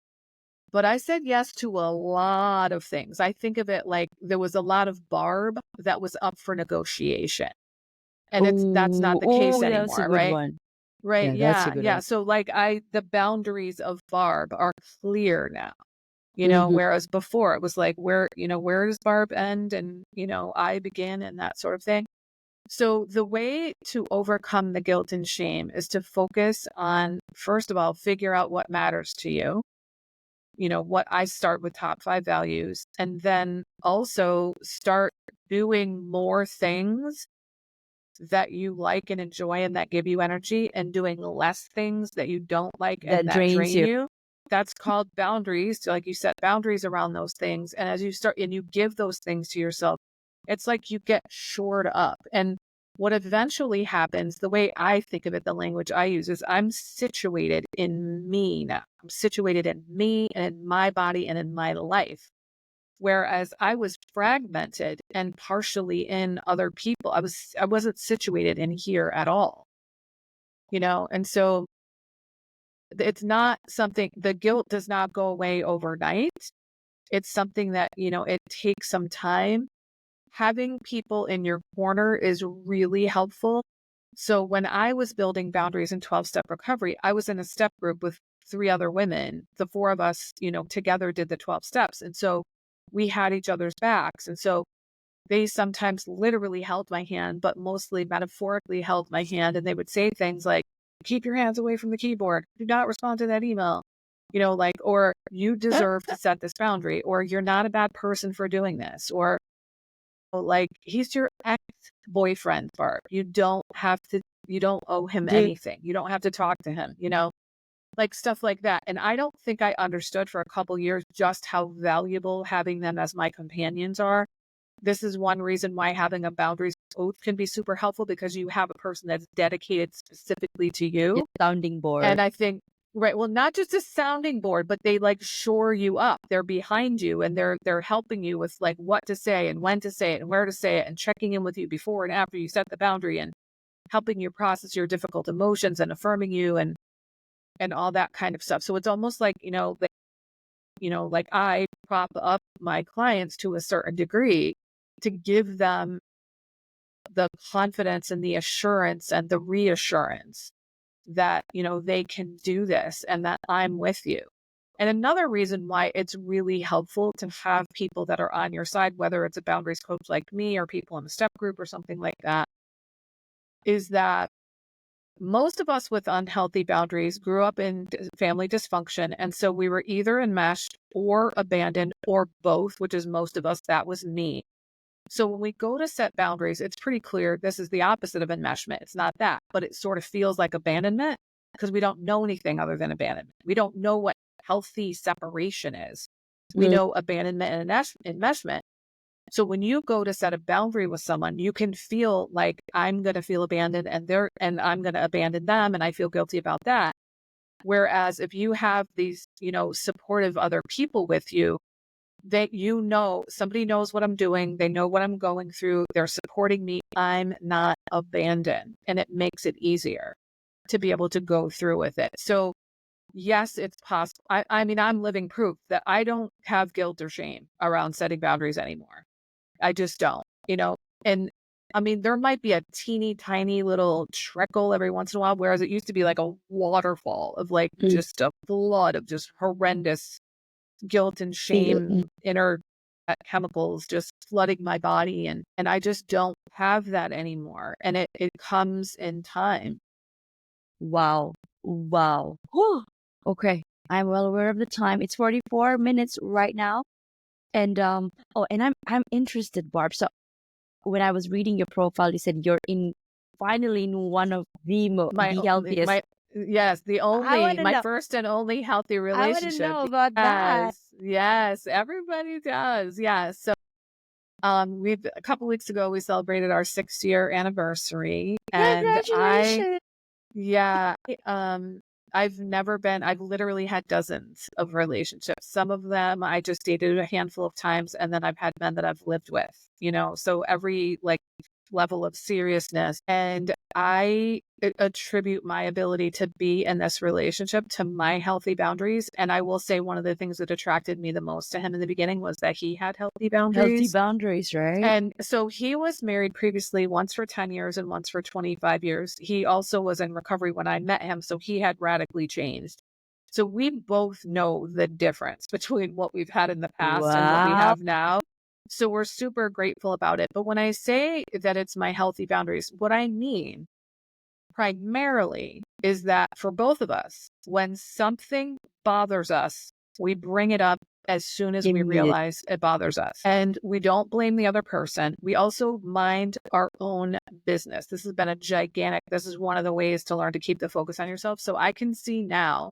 But I said yes to a lot of things. I think of it like there was a lot of Barb that was up for negotiation. And that's not the case Yeah, that's a anymore, good right? one. Right. Yeah, that's a Yeah. good Yeah. one. So like the boundaries of Barb are clear now, Mhm. whereas before it was like where does Barb end and, I begin and that sort of thing. So the way to overcome the guilt and shame is to focus on, first of all, figure out what matters to you. What I start with top 5 values, and then also start doing more things that you like and enjoy and that give you energy, and doing less things that you don't like That and that drains drain you. you. That's called boundaries. So like you set boundaries around those things. And as you start and you give those things to yourself, it's like you get shored up. And what eventually happens, the way I think of it, the language I use is I'm situated in me now. I'm situated in me and in my body and in my life. Whereas I was fragmented and partially in other people. I wasn't situated in here at all, and so it's not something, the guilt does not go away overnight. It's something that, it takes some time. Having people in your corner is really helpful. So when I was building boundaries in 12-step recovery, I was in a step group with 3 other women. The 4 of us, together did the 12 steps. And so we had each other's backs. And so they sometimes literally held my hand, but mostly metaphorically held my hand. And they would say things like, keep your hands away from the keyboard. Do not respond to that email. Or you deserve to set this boundary, or you're not a bad person for doing this, or like, he's your ex-boyfriend, Barb. You don't owe him anything. You don't have to talk to him, like stuff like that. And I don't think I understood for a couple years just how valuable having them as my companions are. This is one reason why having a boundaries coach can be super helpful, because you have a person that's dedicated specifically to you. Sounding board. And I think, right, well, not just a sounding board, but they like shore you up. They're behind you, and they're helping you with like what to say and when to say it and where to say it, and checking in with you before and after you set the boundary, and helping you process your difficult emotions and affirming you and all that kind of stuff. So it's almost like, like I prop up my clients to a certain degree to give them the confidence and the assurance and the reassurance that, they can do this and that I'm with you. And another reason why it's really helpful to have people that are on your side, whether it's a boundaries coach like me or people in a step group or something like that, is that most of us with unhealthy boundaries grew up in family dysfunction. And so we were either enmeshed or abandoned or both, which is most of us. That was me. So when we go to set boundaries, it's pretty clear this is the opposite of enmeshment. It's not that, but it sort of feels like abandonment, because we don't know anything other than abandonment. We don't know what healthy separation is. We know abandonment and enmeshment. So when you go to set a boundary with someone, you can feel like, I'm going to feel abandoned and I'm going to abandon them, and I feel guilty about that. Whereas if you have these, supportive other people with you, that somebody knows what I'm doing, they know what I'm going through, they're supporting me, I'm not abandoned, and it makes it easier to be able to go through with it. So yes, it's possible. I mean, I'm living proof that I don't have guilt or shame around setting boundaries anymore. I just don't, and I mean, there might be a teeny tiny little trickle every once in a while, whereas it used to be like a waterfall of like just a flood of just horrendous guilt and shame, inner chemicals just flooding my body. And I just don't have that anymore. And it comes in time. Wow. Okay. I'm well aware of the time. It's 44 minutes right now. And and I'm interested, Barb. So when I was reading your profile, you said you're finally in one of the healthiest. Yes, my first and only healthy relationship. I want to know about that. Yes, everybody does. Yeah. So a couple weeks ago we celebrated our 6-year anniversary. Congratulations. I've literally had dozens of relationships. Some of them I just dated a handful of times, and then I've had men that I've lived with, so every like level of seriousness. And I attribute my ability to be in this relationship to my healthy boundaries. And I will say one of the things that attracted me the most to him in the beginning was that he had healthy boundaries. Healthy boundaries, right? And so he was married previously, once for 10 years and once for 25 years. He also was in recovery when I met him, so he had radically changed. So we both know the difference between what we've had in the past and what we have now. So we're super grateful about it. But when I say that it's my healthy boundaries, what I mean primarily is that for both of us, when something bothers us, we bring it up as soon as we Immediate. realize it bothers us. And we don't blame the other person. We also mind our own business. This is one of the ways to learn to keep the focus on yourself. So I can see now,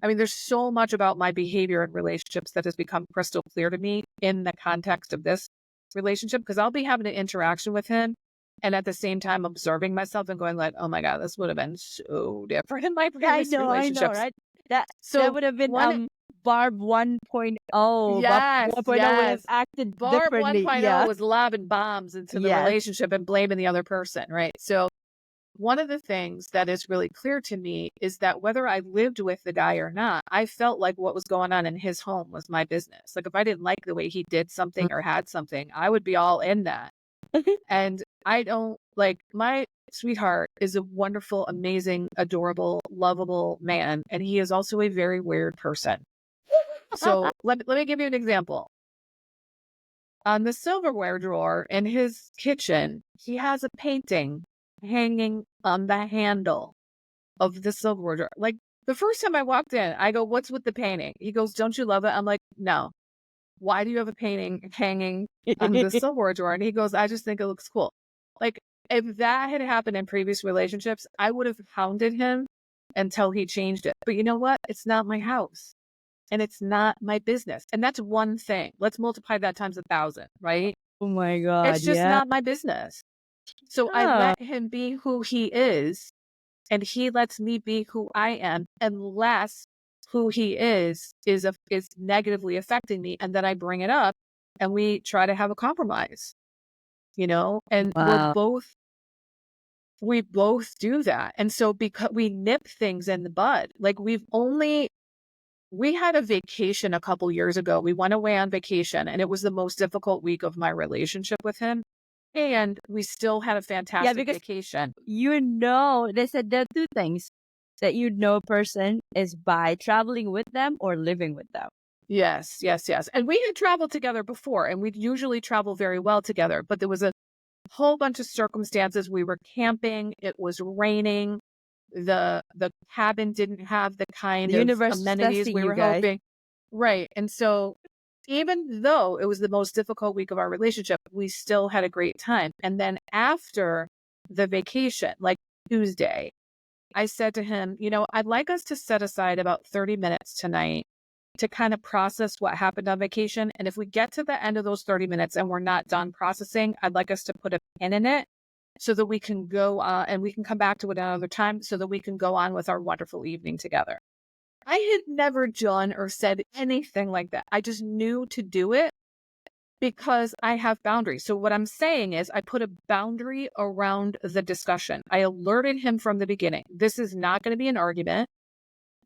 I mean, there's so much about my behavior in relationships that has become crystal clear to me in the context of this relationship, because I'll be having an interaction with him and at the same time observing myself and going like, oh my God, this would have been so different in my previous relationships. Right? That So would have been one, Barb 1.0. Barb yes, 1.0 would have yes. acted Barb differently. 1.0 Yeah. was lobbing bombs into the Yes. relationship and blaming the other person, right? So one of the things that is really clear to me is that whether I lived with the guy or not, I felt like what was going on in his home was my business. Like if I didn't like the way he did something or had something, I would be all in that. And I don't like, my sweetheart is a wonderful, amazing, adorable, lovable man. And he is also a very weird person. So let me give you an example. On the silverware drawer in his kitchen, he has a painting hanging on the handle of the silverware drawer. Like the first time I walked in, I go, what's with the painting? He goes, don't you love it? I'm like, no. Why do you have a painting hanging on the silverware drawer? And he goes, I just think it looks cool. Like if that had happened in previous relationships, I would have hounded him until he changed it. But you know what? It's not my house and it's not my business. And that's one thing. Let's multiply that times 1,000, right? Oh my God. It's just Yeah. not my business. So I Yeah. let him be who he is and he lets me be who I am, unless who he is negatively affecting me. And then I bring it up and we try to have a compromise, and Wow. we both do that. And so because we nip things in the bud, like we had a vacation a couple years ago. We went away on vacation and it was the most difficult week of my relationship with him. And we still had a fantastic because vacation. They said there are two things that a person is by traveling with them or living with them. Yes, yes, yes. And we had traveled together before and we'd usually travel very well together, but there was a whole bunch of circumstances. We were camping. It was raining. The cabin didn't have the kind The of universe is amenities testing we you were guys. hoping. Right. And so even though it was the most difficult week of our relationship, we still had a great time. And then after the vacation, like Tuesday, I said to him, I'd like us to set aside about 30 minutes tonight to kind of process what happened on vacation. And if we get to the end of those 30 minutes and we're not done processing, I'd like us to put a pin in it so that we can go and we can come back to it another time so that we can go on with our wonderful evening together. I had never done or said anything like that. I just knew to do it because I have boundaries. So what I'm saying is I put a boundary around the discussion. I alerted him from the beginning. This is not going to be an argument.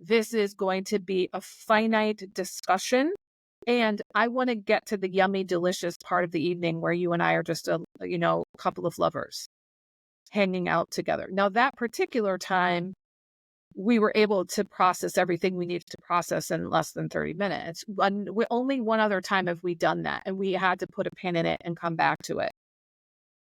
This is going to be a finite discussion. And I want to get to the yummy, delicious part of the evening where you and I are just a couple of lovers hanging out together. Now, that particular time, we were able to process everything we needed to process in less than 30 minutes. Only one other time have we done that, and we had to put a pin in it and come back to it.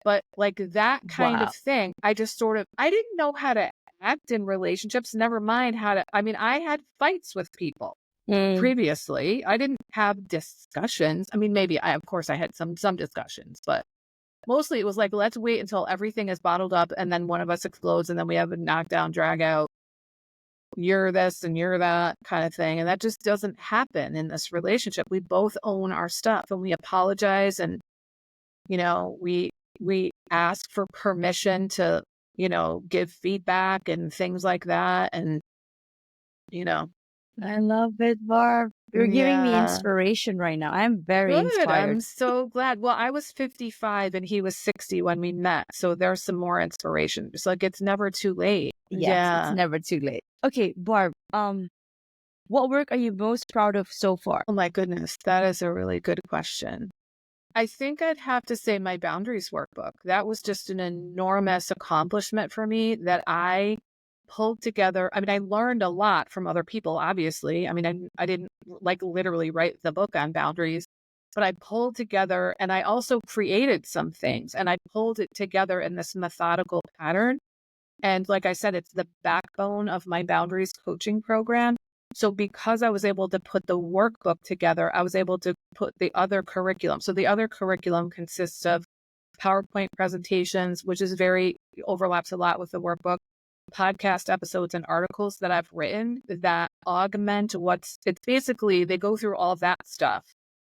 But like that kind of thing, I just I didn't know how to act in relationships, never mind I had fights with people previously. I didn't have discussions. I mean, maybe of course I had some discussions, but mostly it was like, let's wait until everything is bottled up and then one of us explodes and then we have a knockdown, drag out, you're this and you're that kind of thing. And that just doesn't happen in this relationship. We both own our stuff and we apologize and, we ask for permission to, give feedback and things like that. And, I love it, Barb. You're giving me inspiration right now. I'm very inspired. I'm so glad. Well, I was 55 and he was 60 when we met. So there's some more inspiration. It's like, it's never too late. Yes, it's never too late. Okay, Barb, what work are you most proud of so far? Oh my goodness, that is a really good question. I think I'd have to say my boundaries workbook. That was just an enormous accomplishment for me that I pulled together. I mean, I learned a lot from other people, obviously. I mean, I didn't literally write the book on boundaries. but I pulled together and I also created some things and I pulled it together in this methodical pattern. And like I said, it's the backbone of my boundaries coaching program. So because I was able to put the workbook together, I was able to put the other curriculum. So the other curriculum consists of PowerPoint presentations, which is overlaps a lot with the workbook, podcast episodes and articles that I've written that augment it's basically, they go through all that stuff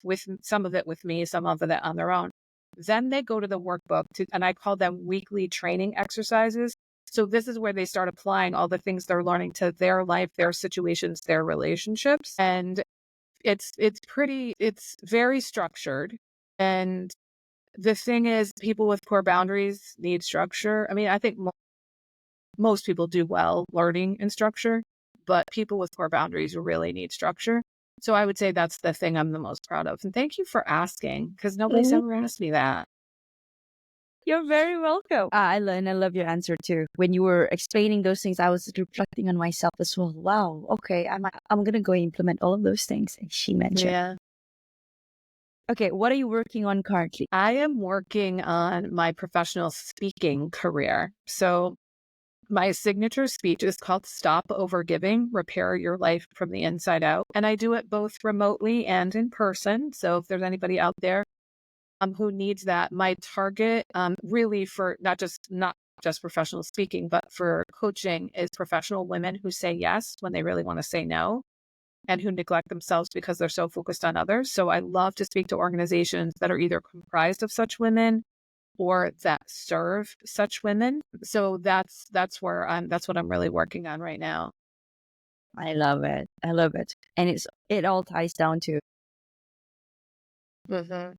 with some of it with me, some of it on their own. Then they go to the workbook and I call them weekly training exercises. So this is where they start applying all the things they're learning to their life, their situations, their relationships. And it's very structured. And the thing is, people with poor boundaries need structure. I mean, I think most people do well learning in structure, but people with poor boundaries really need structure. So I would say that's the thing I'm the most proud of. And thank you for asking, because nobody's ever asked me that. You're very welcome. I love your answer too. When you were explaining those things, I was reflecting on myself as well. Wow. Okay. I'm gonna go implement all of those things she mentioned. Yeah. Okay. What are you working on currently? I am working on my professional speaking career. So my signature speech is called Stop Overgiving, Repair Your Life from the Inside Out. And I do it both remotely and in person. So if there's anybody out there who needs that, my target really for not just professional speaking, but for coaching is professional women who say yes when they really want to say no and who neglect themselves because they're so focused on others. So I love to speak to organizations that are either comprised of such women or that serve such women. So that's what I'm really working on right now. I love it. I love it. And it all ties down to. Mm-hmm.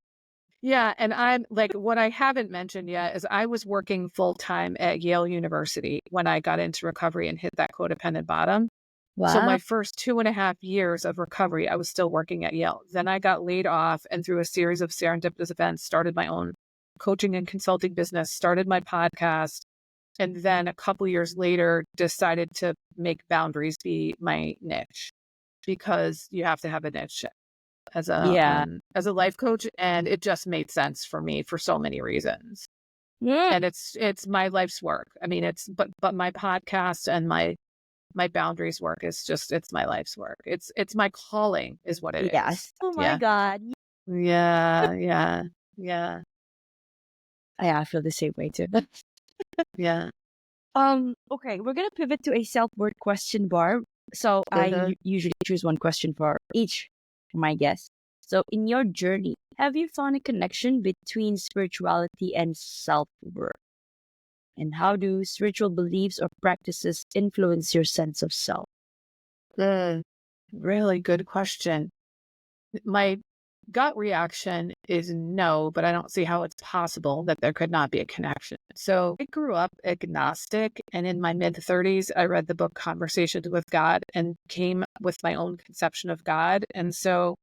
Yeah. And I'm like, what I haven't mentioned yet is I was working full time at Yale University when I got into recovery and hit that codependent bottom. Wow. So my first 2.5 years of recovery, I was still working at Yale. Then I got laid off and through a series of serendipitous events, started my own coaching and consulting business, started my podcast. And then a couple years later, decided to make boundaries be my niche because you have to have a niche as a life coach. And it just made sense for me for so many reasons. Yeah. And it's my life's work. I mean, but my podcast and my boundaries work is it's my life's work. It's my calling is what it is. Yes. Oh my God. Yeah. Yeah. Yeah. I feel the same way too. Yeah. Okay, we're gonna pivot to a self-worth question, Barb. So I usually choose one question for each of my guests. So in your journey, have you found a connection between spirituality and self-worth? And how do spiritual beliefs or practices influence your sense of self? Really good question. My gut reaction is no, but I don't see how it's possible that there could not be a connection. So I grew up agnostic, and in my mid-30s, I read the book Conversations with God and came with my own conception of God. And so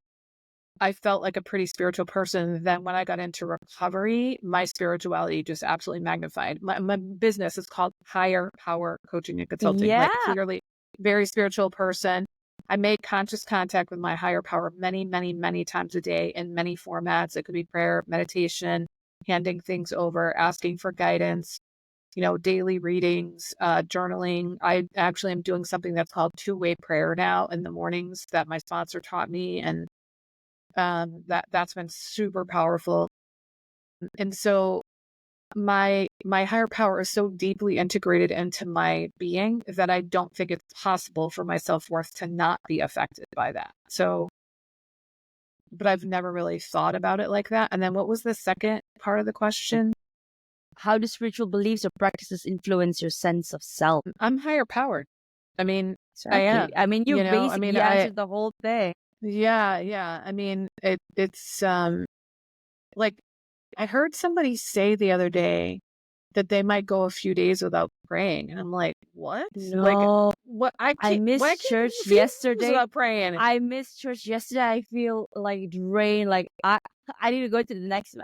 I felt like a pretty spiritual person. Then when I got into recovery, my spirituality just absolutely magnified. My business is called Higher Power Coaching and Consulting. Yeah. Like clearly very spiritual person. I make conscious contact with my higher power many, many, many times a day in many formats. It could be prayer, meditation, handing things over, asking for guidance, daily readings, journaling. I actually am doing something that's called two-way prayer now in the mornings that my sponsor taught me. And that's been super powerful. And so my higher power is so deeply integrated into my being that I don't think it's possible for my self-worth to not be affected by that. So, but I've never really thought about it like that. And then what was the second part of the question? How do spiritual beliefs or practices influence your sense of self? I'm higher powered. I mean, Exactly. I am. I mean, you basically answered the whole thing. Yeah. I mean, it's like I heard somebody say the other day that they might go a few days without praying. And I'm like, what? No. Like, what? I missed church yesterday. Without praying. I missed church yesterday. I feel like drained. Like I need to go to the next.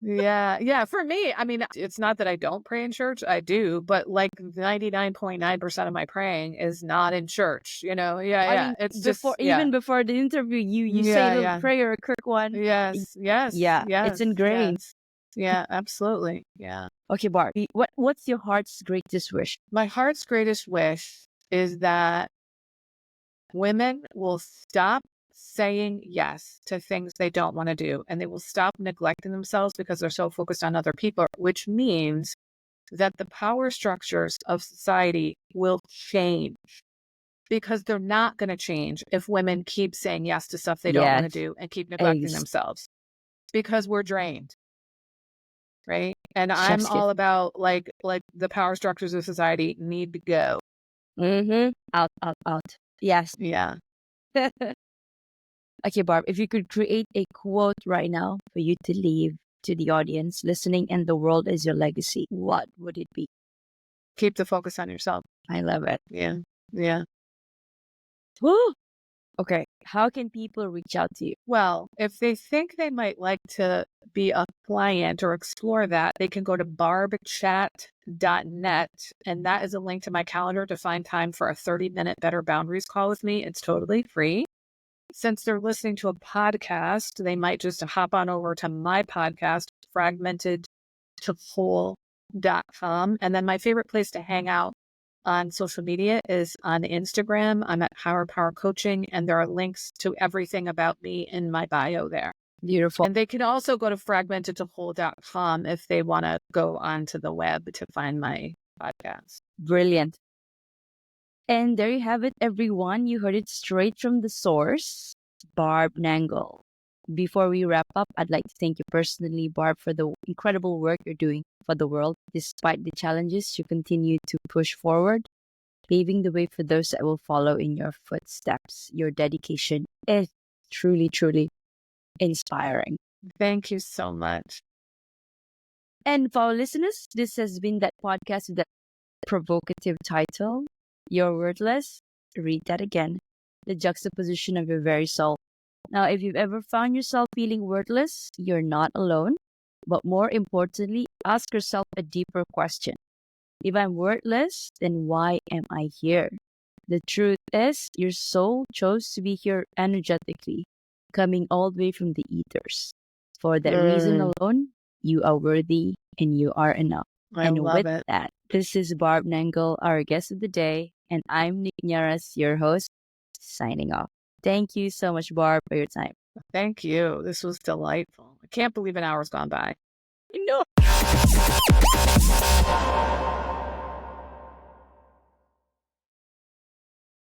Yeah. For me, I mean, it's not that I don't pray in church. I do, but like 99.9% of my praying is not in church, you know? I Yeah. mean, It's before just, even before the interview, you say a little Yeah. prayer, a quick one. Yeah, it's ingrained. Yes. Yeah, absolutely. Yeah. Okay, Barbie, what's your heart's greatest wish? My heart's greatest wish is that women will stop saying yes to things they don't want to do, and they will stop neglecting themselves because they're so focused on other people, which means that the power structures of society will change because they're not going to change if women keep saying yes to stuff they don't want to Yes, do and keep neglecting ex- themselves because we're drained, right? And I'm chef's kiss. all about like the power structures of society need to go. Out, out, out. Yes. Yeah. Okay, Barb, if you could create a quote right now for you to leave to the audience listening and the world as your legacy, what would it be? Keep the focus on yourself. I love it. Yeah. Yeah. Woo! Okay, how can people reach out to you? Well, if they think they might like to be a client or explore that, they can go to barbchat.net. And that is a link to my calendar to find time for a 30-minute Better Boundaries call with me. It's totally free. Since they're listening to a podcast, they might just hop on over to my podcast, fragmentedtowhole.com. And then my favorite place to hang out on social media is on Instagram. I'm at Higher Power Coaching, and there are links to everything about me in my bio there. Beautiful. And they can also go to fragmentedtowhole.com if they want to go onto the web to find my podcast. Brilliant. And there you have it, everyone. You heard it straight from the source, Barb Nangle. Before we wrap up, I'd like to thank you personally, Barb, for the incredible work you're doing for the world. Despite the challenges, you continue to push forward, paving the way for those that will follow in your footsteps. Your dedication is truly, truly inspiring. Thank you so much. And for our listeners, this has been that podcast with that provocative title, You're Worthless. Read that again. The juxtaposition of your very soul. Now, if you've ever found yourself feeling worthless, you're not alone. But more importantly, ask yourself a deeper question. If I'm worthless, then why am I here? The truth is, your soul chose to be here energetically, coming all the way from the ethers. For that reason alone, you are worthy and you are enough. I And love with it. that, this is Barb Nangle, our guest of the day, and I'm Nick Nyaras, your host, signing off. Thank you so much, Barb, for your time. Thank you. This was delightful. I can't believe an hour's gone by. No.